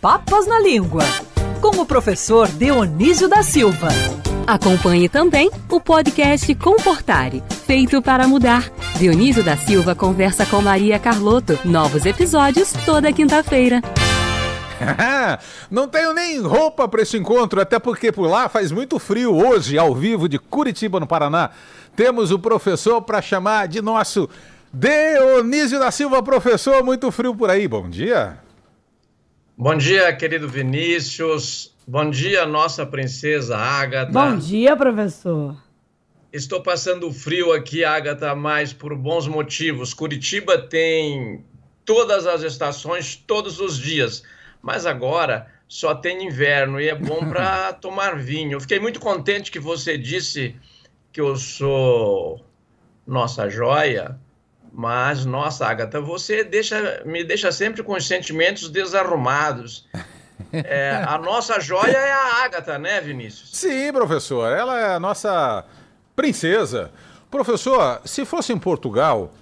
Papas na Língua, com o professor Dionísio da Silva. Acompanhe também o podcast Comportare, feito para mudar. Dionísio da Silva conversa com Maria Carlotto. Novos episódios toda quinta-feira. Não tenho nem roupa para esse encontro, até porque por lá faz muito frio. Hoje, ao vivo de Curitiba, no Paraná, temos o professor para chamar de nosso Dionísio da Silva. Professor, muito frio por aí, bom dia. Bom dia, querido Vinícius. Bom dia, nossa princesa Ágata. Bom dia, professor. Estou passando frio aqui, Ágata, mas por bons motivos. Curitiba tem todas as estações, todos os dias. Mas agora só tem inverno e é bom para tomar vinho. Eu fiquei muito contente que você disse que eu sou nossa joia, mas, nossa, Ágata, você me deixa sempre com os sentimentos desarrumados. A nossa joia é a Ágata, né, Vinícius? Sim, professor, ela é a nossa princesa. Professor, se fosse em Portugal,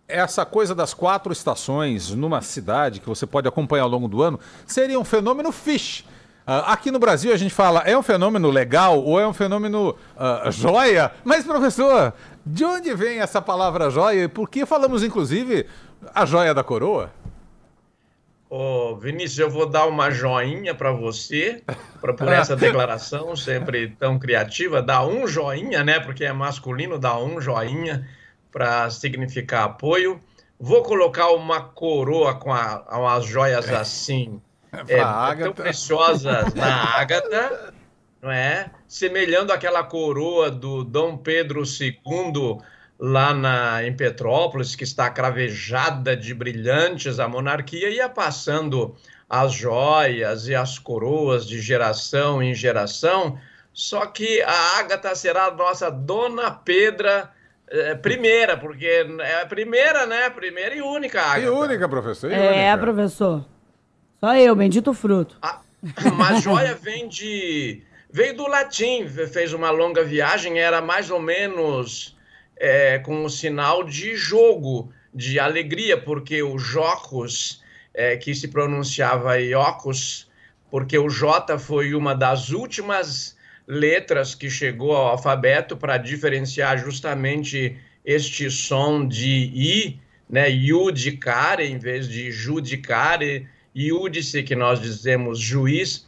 essa coisa das 4 estações numa cidade que você pode acompanhar ao longo do ano seria um fenômeno fixe. Aqui no Brasil a gente fala, é um fenômeno legal ou é um fenômeno joia? Mas, professor, de onde vem essa palavra joia e por que falamos, inclusive, a joia da coroa? Ô, Vinícius, eu vou dar uma joinha para você, por essa declaração sempre tão criativa. Dá um joinha, né? Porque é masculino, dá um joinha para significar apoio. Vou colocar uma coroa com umas joias assim, tão preciosas na Ágata, não é? Semelhando aquela coroa do Dom Pedro II lá em Petrópolis, que está cravejada de brilhantes, a monarquia ia passando as joias e as coroas de geração em geração, só que a Ágata será a nossa Dona Pedra primeira, porque é a primeira, né? Primeira e única Ágata. E única, professor. Única. Professor. Só eu, bendito fruto. Mas joia veio do latim, fez uma longa viagem, era mais ou menos com o sinal de jogo, de alegria, porque o jocos, que se pronunciava iocos, porque o J foi uma das últimas letras que chegou ao alfabeto para diferenciar justamente este som de I, né, iudicare, em vez de judicare, iudice, que nós dizemos juiz,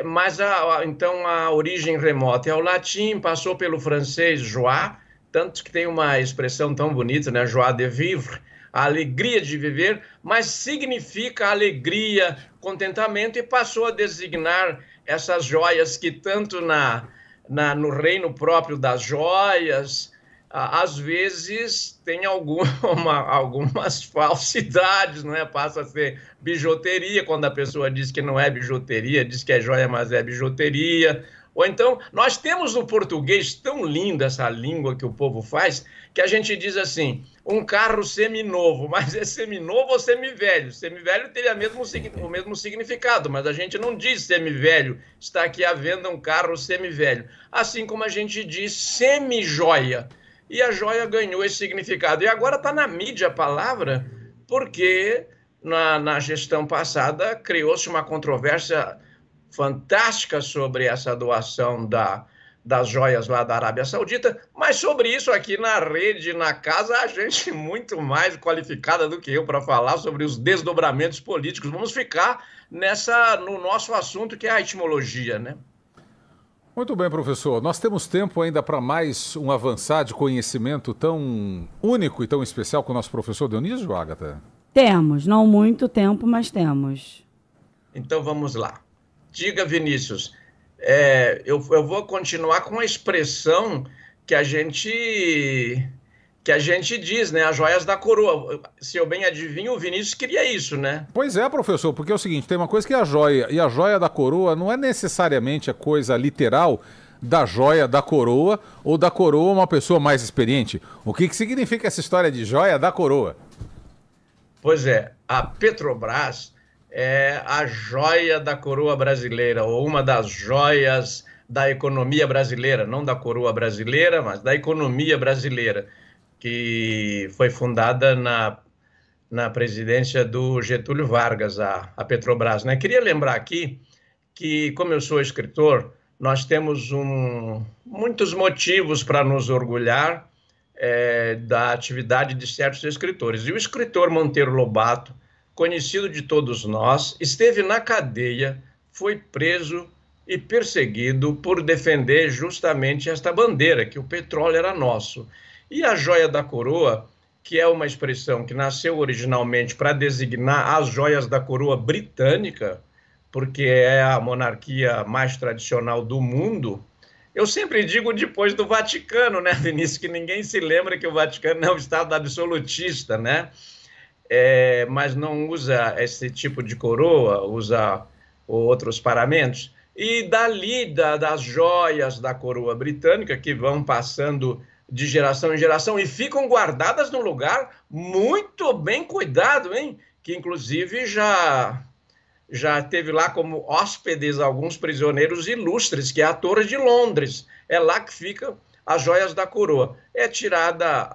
mas então a origem remota é o latim, passou pelo francês joie, tanto que tem uma expressão tão bonita, né, joie de vivre, a alegria de viver, mas significa alegria, contentamento, e passou a designar essas joias que tanto no reino próprio das joias, às vezes tem algumas falsidades, não é? Passa a ser bijuteria, quando a pessoa diz que não é bijuteria, diz que é joia, mas é bijuteria. Ou então, nós temos no português tão lindo essa língua que o povo faz, que a gente diz assim, um carro seminovo, mas é seminovo ou semivelho? Semivelho teria o mesmo significado, mas a gente não diz semivelho, está aqui à venda um carro semivelho. Assim como a gente diz semijoia, e a joia ganhou esse significado. E agora está na mídia a palavra, porque na gestão passada criou-se uma controvérsia fantástica sobre essa doação das joias lá da Arábia Saudita, mas sobre isso aqui na rede, na casa, a gente muito mais qualificada do que eu para falar sobre os desdobramentos políticos. Vamos ficar no nosso assunto, que é a etimologia, né? Muito bem, professor. Nós temos tempo ainda para mais um avançar de conhecimento tão único e tão especial com o nosso professor Dionísio, Ágata? Temos, não muito tempo, mas temos. Então vamos lá. Diga, Vinícius, eu vou continuar com a expressão que a gente diz, né? As joias da coroa. Se eu bem adivinho, o Vinícius queria isso, né? Pois é, professor, porque é o seguinte, tem uma coisa que é a joia, e a joia da coroa não é necessariamente a coisa literal da joia da coroa ou da coroa uma pessoa mais experiente. O que significa essa história de joia da coroa? Pois é, a Petrobras é a joia da coroa brasileira, ou uma das joias da economia brasileira, não da coroa brasileira, mas da economia brasileira, que foi fundada na presidência do Getúlio Vargas, a Petrobras, né? Queria lembrar aqui que, como eu sou escritor, nós temos muitos motivos para nos orgulhar da atividade de certos escritores. E o escritor Monteiro Lobato, conhecido de todos nós, esteve na cadeia, foi preso e perseguido por defender justamente esta bandeira, que o petróleo era nosso. E a joia da coroa, que é uma expressão que nasceu originalmente para designar as joias da coroa britânica, porque é a monarquia mais tradicional do mundo. Eu sempre digo depois do Vaticano, né, Vinícius, que ninguém se lembra que o Vaticano é um estado absolutista, né? Mas não usa esse tipo de coroa, usa outros paramentos. E dali, das joias da coroa britânica, que vão passando de geração em geração e ficam guardadas num lugar muito bem cuidado, hein? Que inclusive já teve lá como hóspedes alguns prisioneiros ilustres, que é a Torre de Londres. É lá que ficam as joias da coroa.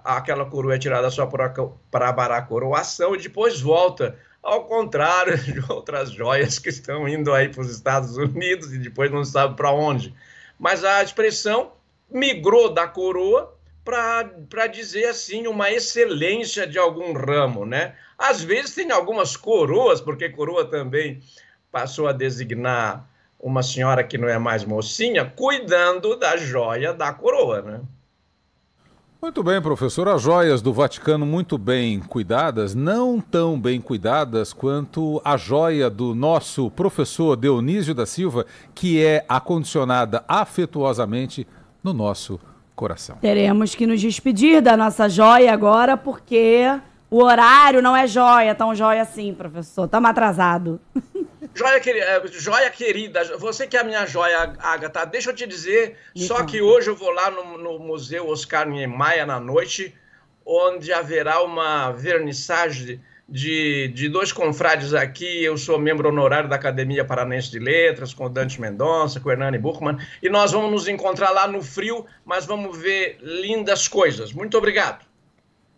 Aquela coroa é tirada só para a coroação e depois volta, ao contrário de outras joias que estão indo aí para os Estados Unidos e depois não sabe para onde. Mas a expressão migrou da coroa para dizer assim uma excelência de algum ramo, né? Às vezes tem algumas coroas, porque coroa também passou a designar uma senhora que não é mais mocinha, cuidando da joia da coroa, né? Muito bem, professor. As joias do Vaticano muito bem cuidadas, não tão bem cuidadas quanto a joia do nosso professor Dionísio da Silva, que é acondicionada afetuosamente no nosso coração. Teremos que nos despedir da nossa joia agora, porque o horário não é joia, tão joia assim, professor. Estamos atrasados. Joia querida, você que é a minha joia, Agatha, deixa eu te dizer, só que hoje eu vou lá no Museu Oscar Niemeyer na noite, onde haverá uma vernissage de dois confrades aqui. Eu sou membro honorário da Academia Paranense de Letras, com o Dante Mendonça, com o Hernani Buchmann, e nós vamos nos encontrar lá no frio, mas vamos ver lindas coisas. Muito obrigado.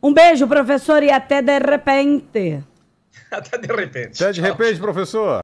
Um beijo, professor, e até de repente. Até de repente. Até de repente, professor.